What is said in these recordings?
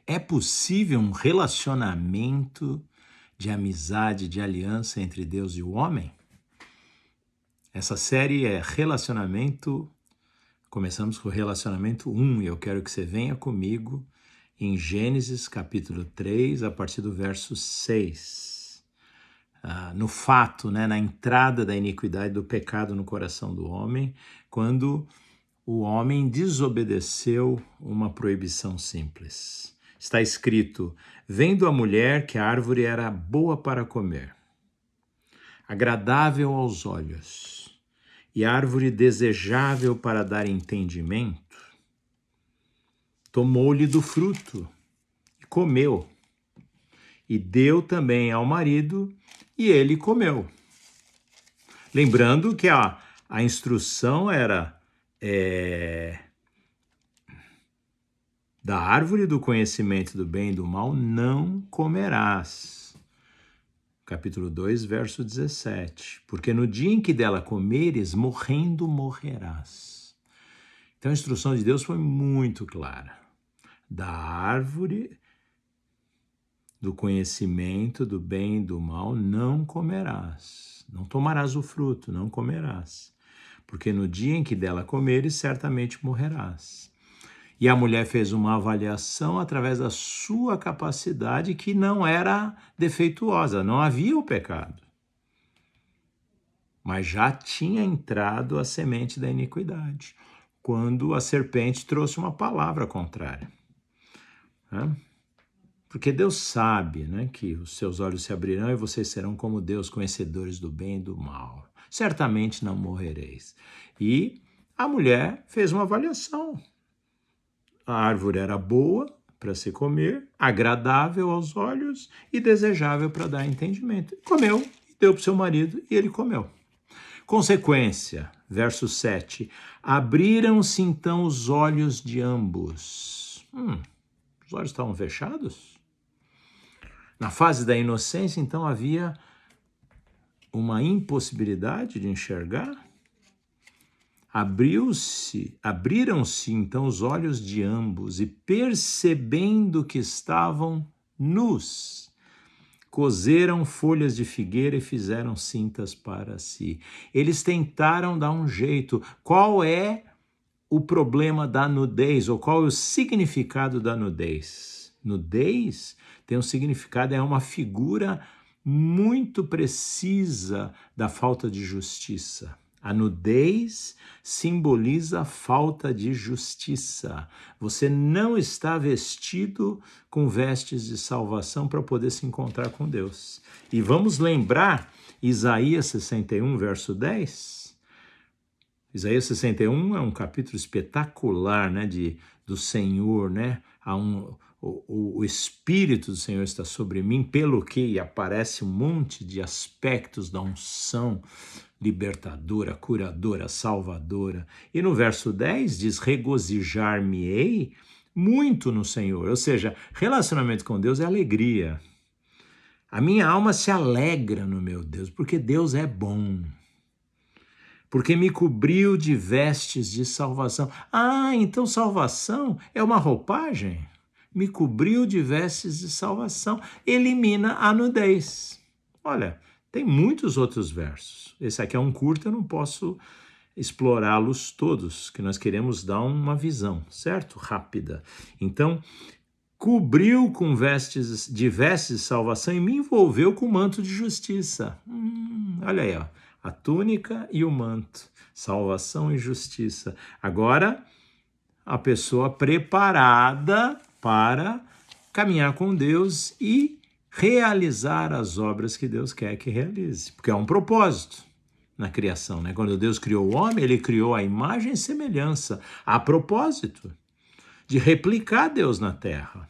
É possível um relacionamento de amizade, de aliança entre Deus e o homem? Essa série é relacionamento. Começamos com o relacionamento 1 e eu quero que você venha comigo em Gênesis capítulo 3, a partir do verso 6. No fato, na entrada da iniquidade do pecado no coração do homem, quando o homem desobedeceu uma proibição simples. Está escrito: vendo a mulher que a árvore era boa para comer, agradável aos olhos, e árvore desejável para dar entendimento, tomou-lhe do fruto e comeu, e deu também ao marido, e ele comeu. Lembrando que a instrução era da árvore do conhecimento do bem e do mal não comerás. Capítulo 2, verso 17. Porque no dia em que dela comeres, morrendo morrerás. Então a instrução de Deus foi muito clara. Da árvore do conhecimento do bem e do mal não comerás. Não tomarás o fruto, não comerás. Porque no dia em que dela comeres, certamente morrerás. E a mulher fez uma avaliação através da sua capacidade, que não era defeituosa, não havia o pecado. Mas já tinha entrado a semente da iniquidade, quando a serpente trouxe uma palavra contrária. Porque Deus sabe, que os seus olhos se abrirão e vocês serão como Deus, conhecedores do bem e do mal. Certamente não morrereis. E a mulher fez uma avaliação. A árvore era boa para se comer, agradável aos olhos e desejável para dar entendimento. Comeu e deu para o seu marido e ele comeu. Consequência, verso 7. Abriram-se então os olhos de ambos. Os olhos estavam fechados? Na fase da inocência, então, havia uma impossibilidade de enxergar? Abriram-se então os olhos de ambos e, percebendo que estavam nus, coseram folhas de figueira e fizeram cintas para si. Eles tentaram dar um jeito. Qual é o problema da nudez, ou qual é o significado da nudez? Nudez tem um significado, é uma figura muito precisa da falta de justiça. A nudez simboliza a falta de justiça. Você não está vestido com vestes de salvação para poder se encontrar com Deus. E vamos lembrar Isaías 61, verso 10? Isaías 61 é um capítulo espetacular, do Senhor, o Espírito do Senhor está sobre mim, pelo que aparece um monte de aspectos da unção libertadora, curadora, salvadora. E no verso 10 diz: regozijar-me-ei muito no Senhor. Ou seja, relacionamento com Deus é alegria. A minha alma se alegra no meu Deus, porque Deus é bom. Porque me cobriu de vestes de salvação. Então salvação é uma roupagem? Me cobriu de vestes de salvação. Elimina a nudez. Olha, tem muitos outros versos. Esse aqui é um curto, eu não posso explorá-los todos, que nós queremos dar uma visão, certo? Rápida. Então, cobriu com vestes de salvação e me envolveu com manto de justiça. Olha aí, ó. A túnica e o manto, salvação e justiça. Agora, a pessoa preparada para caminhar com Deus e realizar as obras que Deus quer que realize, porque é um propósito na criação, Quando Deus criou o homem, ele criou a imagem e semelhança, a propósito de replicar Deus na terra,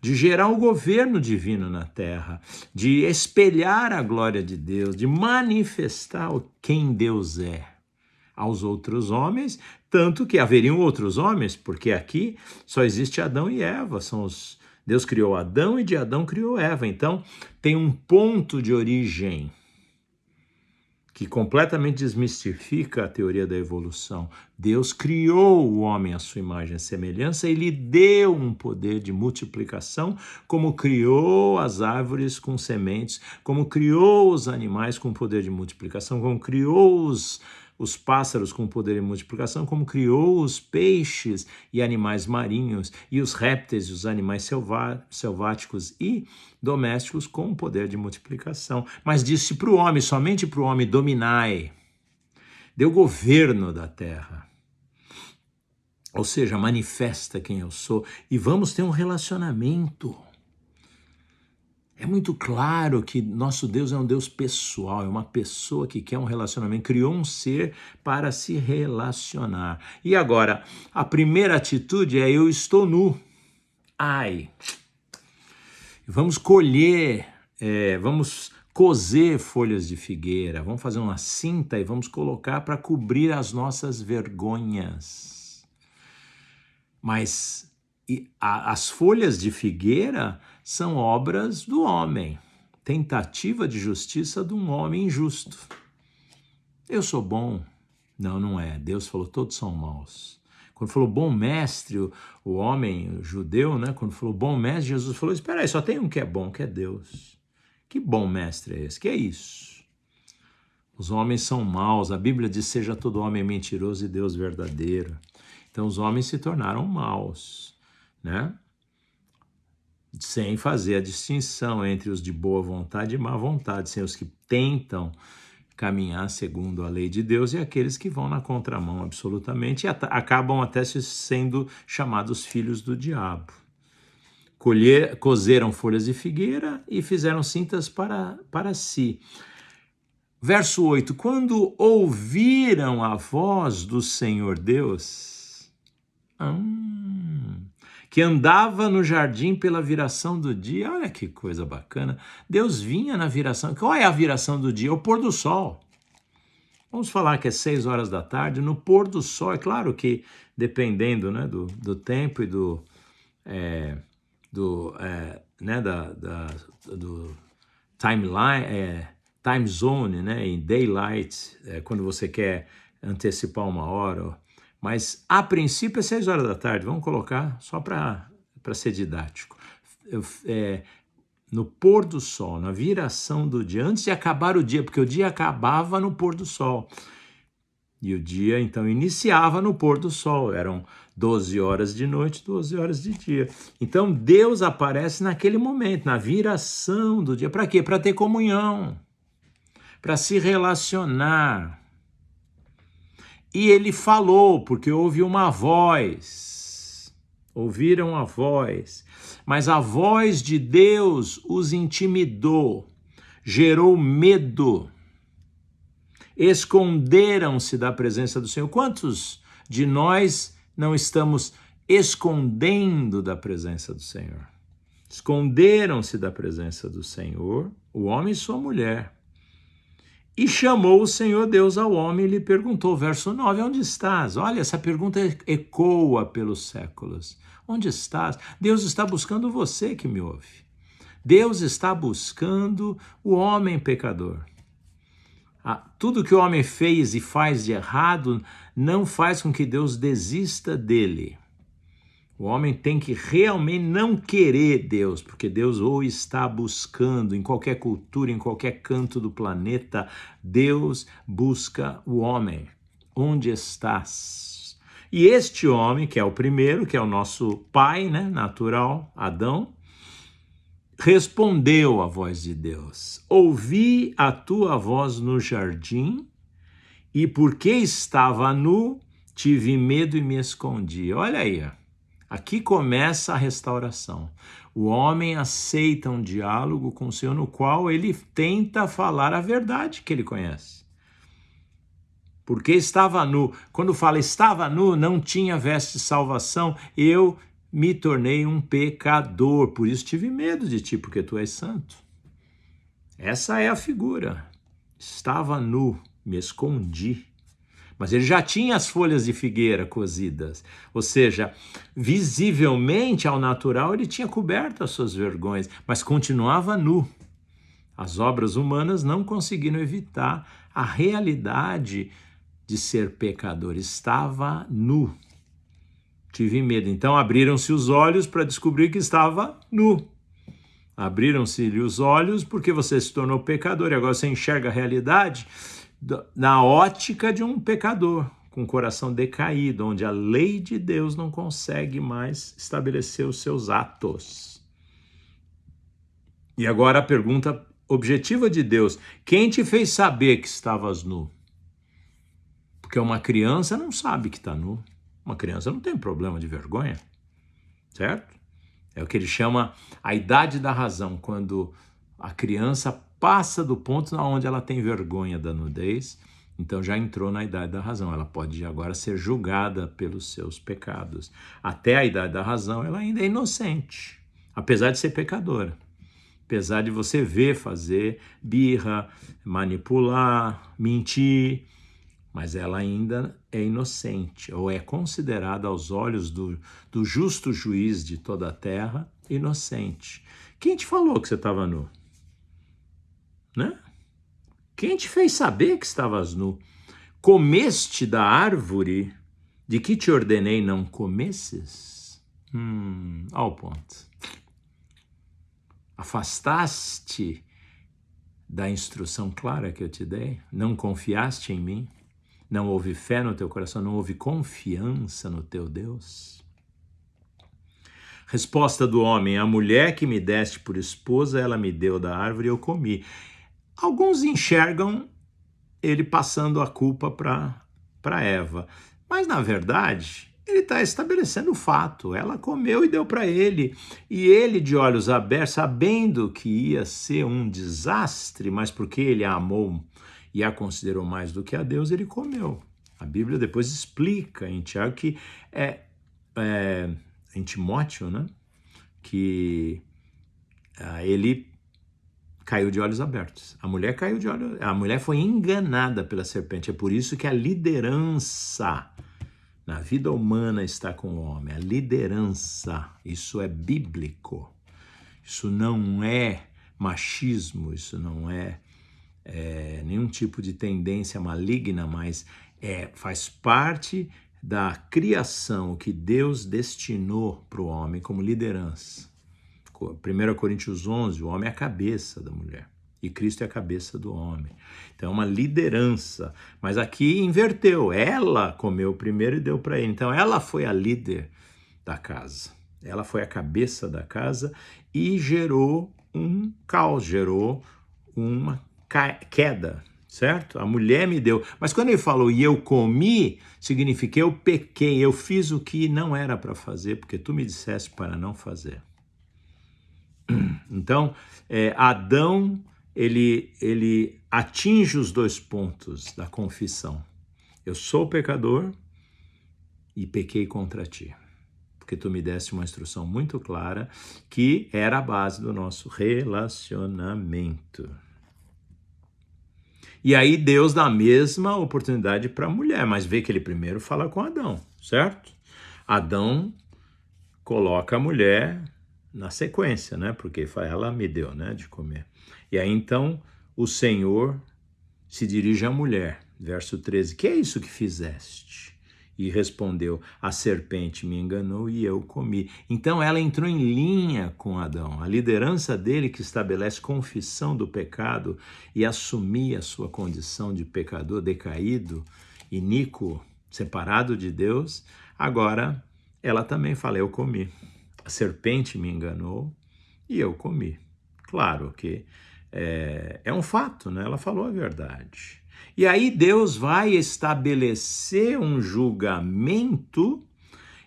de gerar o governo divino na terra, de espelhar a glória de Deus, de manifestar quem Deus é aos outros homens, tanto que haveriam outros homens, porque aqui só existe Adão e Eva, Deus criou Adão e de Adão criou Eva, então tem um ponto de origem que completamente desmistifica a teoria da evolução. Deus criou o homem à sua imagem e semelhança e lhe deu um poder de multiplicação, como criou as árvores com sementes, como criou os animais com poder de multiplicação, como criou os pássaros com poder de multiplicação, como criou os peixes e animais marinhos, e os répteis e os animais selváticos e domésticos com poder de multiplicação. Mas disse para o homem, somente para o homem, dominai, deu governo da terra. Ou seja, manifesta quem eu sou e vamos ter um relacionamento. É muito claro que nosso Deus é um Deus pessoal, é uma pessoa que quer um relacionamento, criou um ser para se relacionar. E agora, a primeira atitude é eu estou nu. Ai, vamos colher, vamos cozer folhas de figueira, vamos fazer uma cinta e vamos colocar para cobrir as nossas vergonhas. Mas as folhas de figueira são obras do homem, tentativa de justiça de um homem injusto. Eu sou bom. Não, não é. Deus falou, todos são maus. Quando falou bom mestre, o homem o judeu, né? Quando falou bom mestre, Jesus falou, espera aí, só tem um que é bom, que é Deus. Que bom mestre é esse? Que é isso? Os homens são maus. A Bíblia diz, seja todo homem mentiroso e Deus verdadeiro. Então os homens se tornaram maus, né? Sem fazer a distinção entre os de boa vontade e má vontade, sem os que tentam caminhar segundo a lei de Deus e aqueles que vão na contramão absolutamente e acabam até sendo chamados filhos do diabo. Cozeram folhas de figueira e fizeram cintas para si. Verso 8, quando ouviram a voz do Senhor Deus, que andava no jardim pela viração do dia. Olha que coisa bacana. Deus vinha na viração. Qual é a viração do dia? O pôr do sol. Vamos falar que é 6 horas da tarde, no pôr do sol. É claro que dependendo, né, do tempo e do timeline, time zone, né, em daylight, quando você quer antecipar 1 hora. Mas, a princípio, é 6 horas da tarde. Vamos colocar só para ser didático. No pôr do sol, na viração do dia, antes de acabar o dia, porque o dia acabava no pôr do sol. E o dia, então, iniciava no pôr do sol. Eram 12 horas de noite, 12 horas de dia. Então, Deus aparece naquele momento, na viração do dia. Para quê? Para ter comunhão, para se relacionar. E ele falou, porque houve uma voz, ouviram a voz, mas a voz de Deus os intimidou, gerou medo, esconderam-se da presença do Senhor. Quantos de nós não estamos escondendo da presença do Senhor? Esconderam-se da presença do Senhor, o homem e sua mulher. E chamou o Senhor Deus ao homem e lhe perguntou, verso 9, onde estás? Olha, essa pergunta ecoa pelos séculos. Onde estás? Deus está buscando você que me ouve. Deus está buscando o homem pecador. Tudo que o homem fez e faz de errado não faz com que Deus desista dele. O homem tem que realmente não querer Deus, porque Deus o está buscando em qualquer cultura, em qualquer canto do planeta. Deus busca o homem. Onde estás? E este homem, que é o primeiro, que é o nosso pai, né, natural, Adão, respondeu à voz de Deus. Ouvi a tua voz no jardim e porque estava nu, tive medo e me escondi. Olha aí, aqui começa a restauração. O homem aceita um diálogo com o Senhor no qual ele tenta falar a verdade que ele conhece. Porque estava nu. Quando fala estava nu, não tinha veste de salvação, eu me tornei um pecador. Por isso tive medo de ti, porque tu és santo. Essa é a figura. Estava nu, me escondi. Mas ele já tinha as folhas de figueira cozidas, ou seja, visivelmente ao natural ele tinha coberto as suas vergonhas, mas continuava nu. As obras humanas não conseguiram evitar a realidade de ser pecador, estava nu. Tive medo, então abriram-se os olhos para descobrir que estava nu. Abriram-se os olhos porque você se tornou pecador e agora você enxerga a realidade na ótica de um pecador, com o coração decaído, onde a lei de Deus não consegue mais estabelecer os seus atos. E agora a pergunta objetiva de Deus: quem te fez saber que estavas nu? Porque uma criança não sabe que está nu. Uma criança não tem problema de vergonha, certo? É o que ele chama a idade da razão, quando a criança passa do ponto onde ela tem vergonha da nudez, então já entrou na idade da razão. Ela pode agora ser julgada pelos seus pecados. Até a idade da razão, ela ainda é inocente, apesar de ser pecadora. Apesar de você ver fazer birra, manipular, mentir, mas ela ainda é inocente, ou é considerada aos olhos do justo juiz de toda a terra, inocente. Quem te falou que você estava nu? Né? Quem te fez saber que estavas nu? Comeste da árvore de que te ordenei não comesses? Olha o ponto. Afastaste da instrução clara que eu te dei? Não confiaste em mim? Não houve fé no teu coração? Não houve confiança no teu Deus? Resposta do homem: a mulher que me deste por esposa, ela me deu da árvore e eu comi. Alguns enxergam ele passando a culpa para Eva, mas na verdade ele está estabelecendo o fato. Ela comeu e deu para ele, e ele, de olhos abertos, sabendo que ia ser um desastre, mas porque ele a amou e a considerou mais do que a Deus, ele comeu. A Bíblia depois explica em Tiago que em Timóteo, né, que ele caiu de olhos abertos. A mulher caiu de olhos, a mulher foi enganada pela serpente. É por isso que a liderança na vida humana está com o homem. A liderança, isso é bíblico. Isso não é machismo, isso não é nenhum tipo de tendência maligna, mas faz parte da criação que Deus destinou para o homem como liderança. 1 Coríntios 11, o homem é a cabeça da mulher e Cristo é a cabeça do homem. Então é uma liderança, mas aqui inverteu. Ela comeu primeiro e deu para ele. Então ela foi a líder da casa. Ela foi a cabeça da casa e gerou um caos, gerou uma queda, certo? A mulher me deu. Mas quando ele falou e eu comi, significa eu pequei, eu fiz o que não era para fazer, porque tu me disseste para não fazer. Então, Adão, ele atinge os dois pontos da confissão. Eu sou pecador e pequei contra ti, porque tu me deste uma instrução muito clara que era a base do nosso relacionamento. E aí Deus dá a mesma oportunidade para a mulher, mas vê que ele primeiro fala com Adão, certo? Adão coloca a mulher na sequência, né? Porque ela me deu, né, de comer. E aí então o Senhor se dirige à mulher, verso 13, que é isso que fizeste? E respondeu, a serpente me enganou e eu comi. Então ela entrou em linha com Adão, a liderança dele que estabelece confissão do pecado e assumir a sua condição de pecador decaído, iníquo, separado de Deus. Agora ela também fala, eu comi. A serpente me enganou e eu comi. Claro que é um fato, né? Ela falou a verdade. E aí Deus vai estabelecer um julgamento,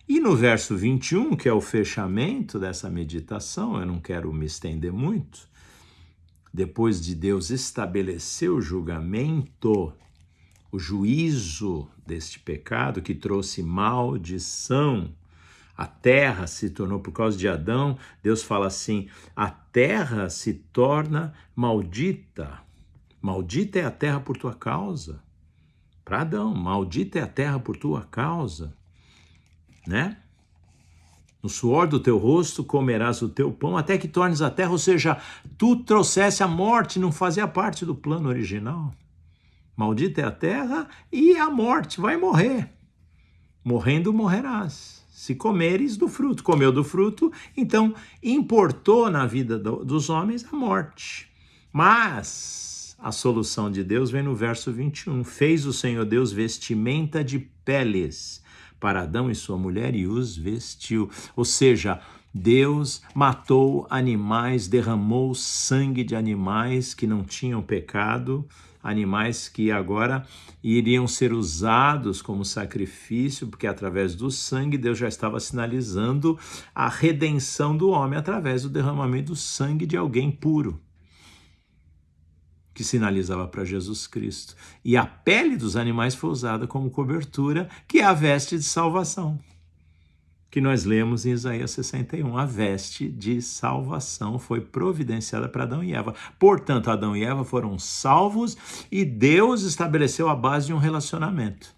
e no verso 21, que é o fechamento dessa meditação, eu não quero me estender muito, depois de Deus estabelecer o julgamento, o juízo deste pecado que trouxe maldição, a terra se tornou, por causa de Adão, Deus fala assim, a terra se torna maldita. Maldita é a terra por tua causa. Para Adão, maldita é a terra por tua causa. Né? No suor do teu rosto comerás o teu pão, até que tornes a terra, ou seja, tu trouxesse a morte, não fazia parte do plano original. Maldita é a terra e a morte, vai morrer. Morrendo morrerás. Se comeres do fruto. Comeu do fruto, então importou na vida dos homens a morte. Mas a solução de Deus vem no verso 21. Fez o Senhor Deus vestimenta de peles para Adão e sua mulher e os vestiu. Ou seja, Deus matou animais, derramou sangue de animais que não tinham pecado, animais que agora iriam ser usados como sacrifício, porque através do sangue Deus já estava sinalizando a redenção do homem através do derramamento do sangue de alguém puro, que sinalizava para Jesus Cristo. E a pele dos animais foi usada como cobertura, que é a veste de salvação, que nós lemos em Isaías 61. A veste de salvação foi providenciada para Adão e Eva. Portanto, Adão e Eva foram salvos e Deus estabeleceu a base de um relacionamento.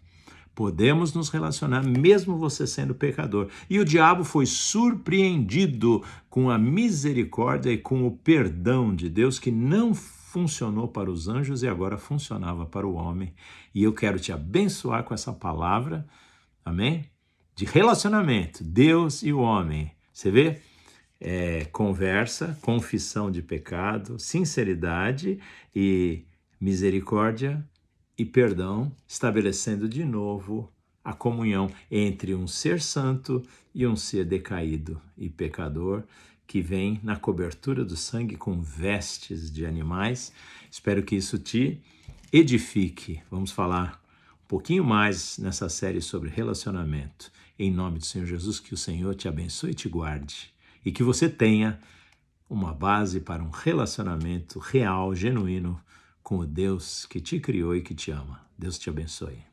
Podemos nos relacionar mesmo você sendo pecador. E o diabo foi surpreendido com a misericórdia e com o perdão de Deus, que não funcionou para os anjos e agora funcionava para o homem. E eu quero te abençoar com essa palavra, amém? De relacionamento, Deus e o homem. Você vê? Conversa, confissão de pecado, sinceridade e misericórdia e perdão, estabelecendo de novo a comunhão entre um ser santo e um ser decaído e pecador, que vem na cobertura do sangue com vestes de animais. Espero que isso te edifique. Vamos falar um pouquinho mais nessa série sobre relacionamento. Em nome do Senhor Jesus, que o Senhor te abençoe e te guarde. E que você tenha uma base para um relacionamento real, genuíno, com o Deus que te criou e que te ama. Deus te abençoe.